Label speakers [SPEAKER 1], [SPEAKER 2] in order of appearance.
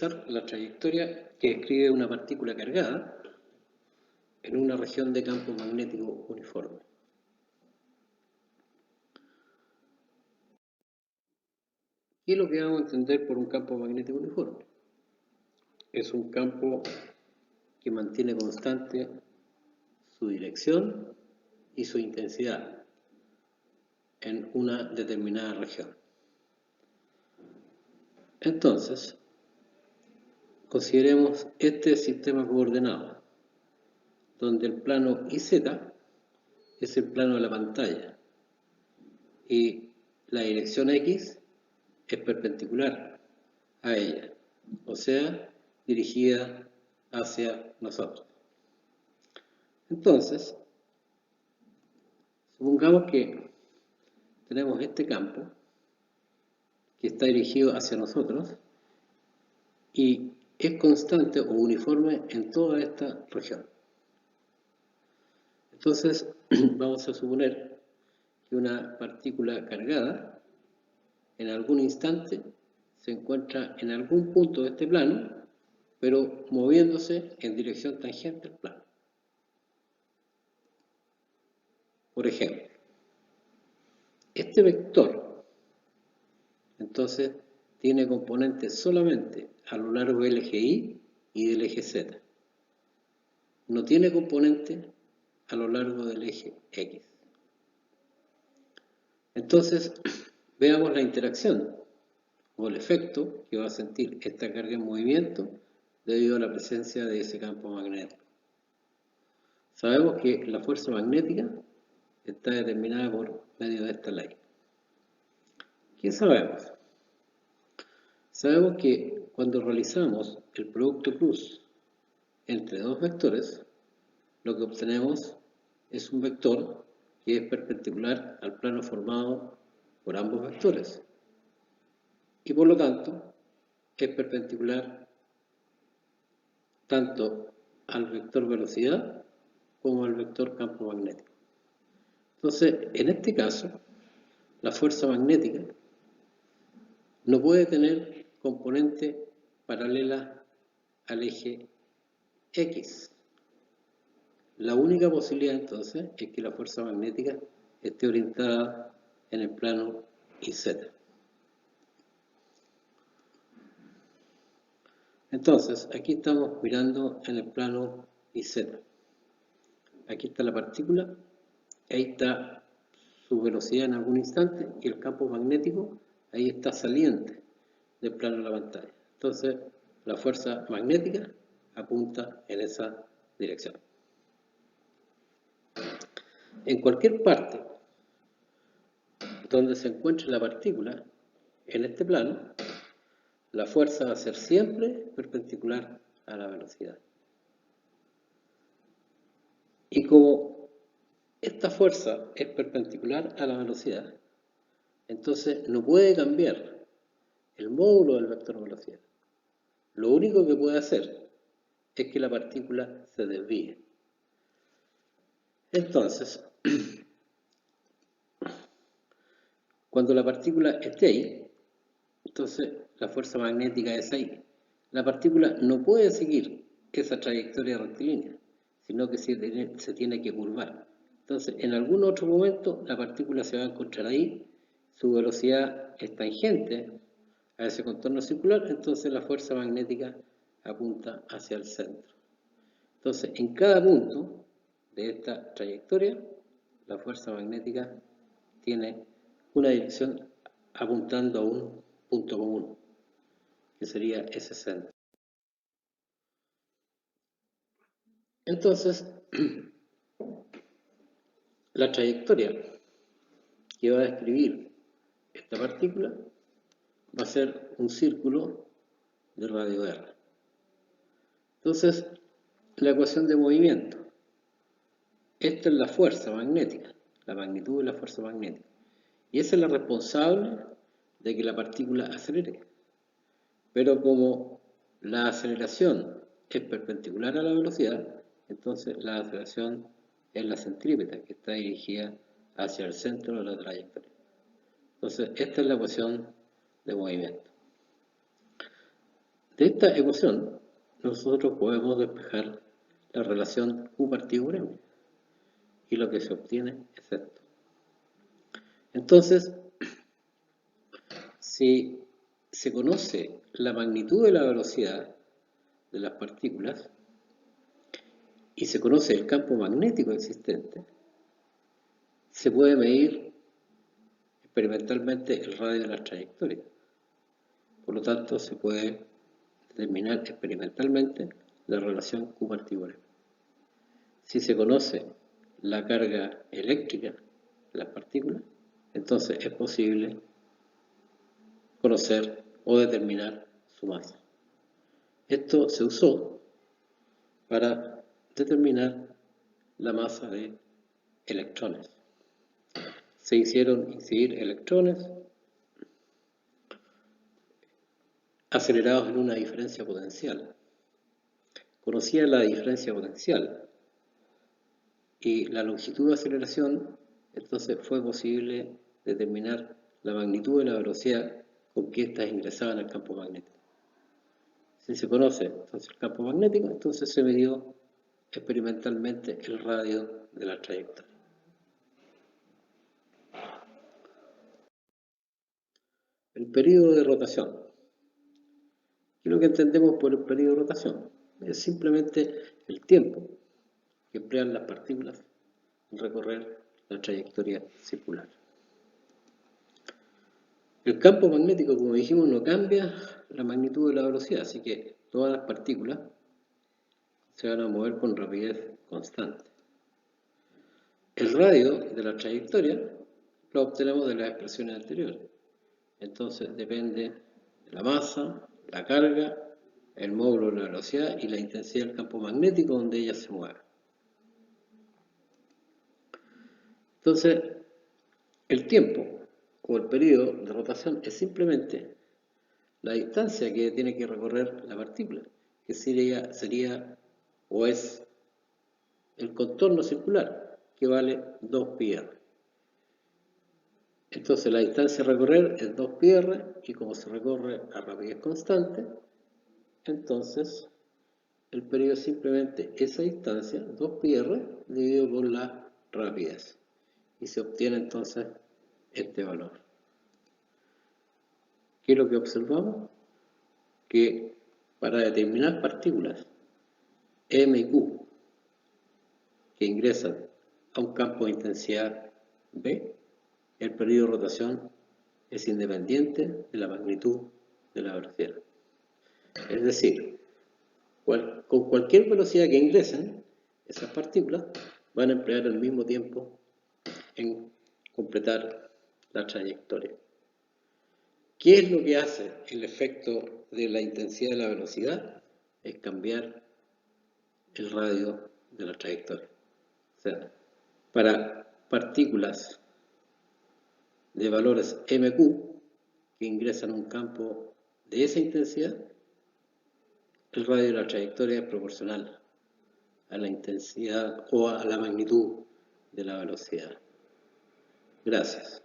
[SPEAKER 1] La trayectoria que describe una partícula cargada en una región de campo magnético uniforme. ¿Qué es lo que vamos a entender por un campo magnético uniforme? Es un campo que mantiene constante su dirección y su intensidad en una determinada región. Entonces, consideremos este sistema coordenado, donde el plano IZ es el plano de la pantalla y la dirección X es perpendicular a ella, o sea, dirigida hacia nosotros. Entonces, supongamos que tenemos este campo que está dirigido hacia nosotros y es constante o uniforme en toda esta región. Entonces, vamos a suponer que una partícula cargada en algún instante se encuentra en algún punto de este plano, pero moviéndose en dirección tangente al plano. Por ejemplo, este vector, entonces, tiene componentes solamente a lo largo del eje Y y del eje Z. No tiene componente a lo largo del eje X. Entonces, veamos la interacción o el efecto que va a sentir esta carga en movimiento debido a la presencia de ese campo magnético. Sabemos que la fuerza magnética está determinada por medio de esta ley. ¿Qué sabemos? Sabemos que cuando realizamos el producto cruz entre dos vectores, lo que obtenemos es un vector que es perpendicular al plano formado por ambos vectores y por lo tanto es perpendicular tanto al vector velocidad como al vector campo magnético. Entonces, en este caso, la fuerza magnética no puede tener componente paralela al eje X. La única posibilidad entonces es que la fuerza magnética esté orientada en el plano IZ. Entonces, aquí estamos mirando en el plano IZ. Aquí está la partícula, ahí está su velocidad en algún instante y el campo magnético ahí está saliente del plano de la pantalla. Entonces, la fuerza magnética apunta en esa dirección. En cualquier parte donde se encuentre la partícula en este plano, la fuerza va a ser siempre perpendicular a la velocidad. Y como esta fuerza es perpendicular a la velocidad, entonces no puede cambiar el módulo del vector velocidad. Lo único que puede hacer es que la partícula se desvíe. Entonces, cuando la partícula esté ahí, entonces la fuerza magnética es ahí. La partícula no puede seguir esa trayectoria rectilínea, sino que se tiene que curvar. Entonces, en algún otro momento, la partícula se va a encontrar ahí, su velocidad es tangente a ese contorno circular, entonces la fuerza magnética apunta hacia el centro. Entonces, en cada punto de esta trayectoria, la fuerza magnética tiene una dirección apuntando a un punto común, que sería ese centro. Entonces, la trayectoria que va a describir esta partícula va a ser un círculo de radio R. Entonces, la ecuación de movimiento. Esta es la fuerza magnética, la magnitud de la fuerza magnética. Y esa es la responsable de que la partícula acelere. Pero como la aceleración es perpendicular a la velocidad, entonces la aceleración es la centrípeta, que está dirigida hacia el centro de la trayectoria. Entonces, esta es la ecuación de movimiento. De esta ecuación, nosotros podemos despejar la relación Q partido por M. Y lo que se obtiene es esto. Entonces, si se conoce la magnitud de la velocidad de las partículas y se conoce el campo magnético existente, se puede medir experimentalmente el radio de las trayectorias. Por lo tanto, se puede determinar experimentalmente la relación Q partido por M. Si se conoce la carga eléctrica de las partículas, entonces es posible conocer o determinar su masa. Esto se usó para determinar la masa de electrones. Se hicieron incidir electrones acelerados en una diferencia potencial. Conocida la diferencia potencial y la longitud de aceleración, entonces fue posible determinar la magnitud de la velocidad con que éstas ingresaban al campo magnético. Si se conoce entonces el campo magnético, entonces se midió experimentalmente el radio de la trayectoria. El periodo de rotación. ¿Qué es lo que entendemos por el periodo de rotación? Es simplemente el tiempo que emplean las partículas en recorrer la trayectoria circular. El campo magnético, como dijimos, no cambia la magnitud de la velocidad, así que todas las partículas se van a mover con rapidez constante. El radio de la trayectoria lo obtenemos de las expresiones anteriores. Entonces depende de la masa, la carga, el módulo de la velocidad y la intensidad del campo magnético donde ella se mueve. Entonces, el tiempo o el periodo de rotación es simplemente la distancia que tiene que recorrer la partícula, que sería o es el contorno circular, que vale 2πr. Entonces la distancia a recorrer es 2πr y como se recorre a rapidez constante, entonces el periodo es simplemente esa distancia, 2πr, dividido por la rapidez. Y se obtiene entonces este valor. ¿Qué es lo que observamos? Que para determinar partículas M y Q que ingresan a un campo de intensidad B, el periodo de rotación es independiente de la magnitud de la velocidad. Es decir, con cualquier velocidad que ingresen, esas partículas van a emplear el mismo tiempo en completar la trayectoria. ¿Qué es lo que hace el efecto de la intensidad de la velocidad? Es cambiar el radio de la trayectoria. O sea, para partículas de valores MQ que ingresan a un campo de esa intensidad, el radio de la trayectoria es proporcional a la intensidad o a la magnitud de la velocidad. Gracias.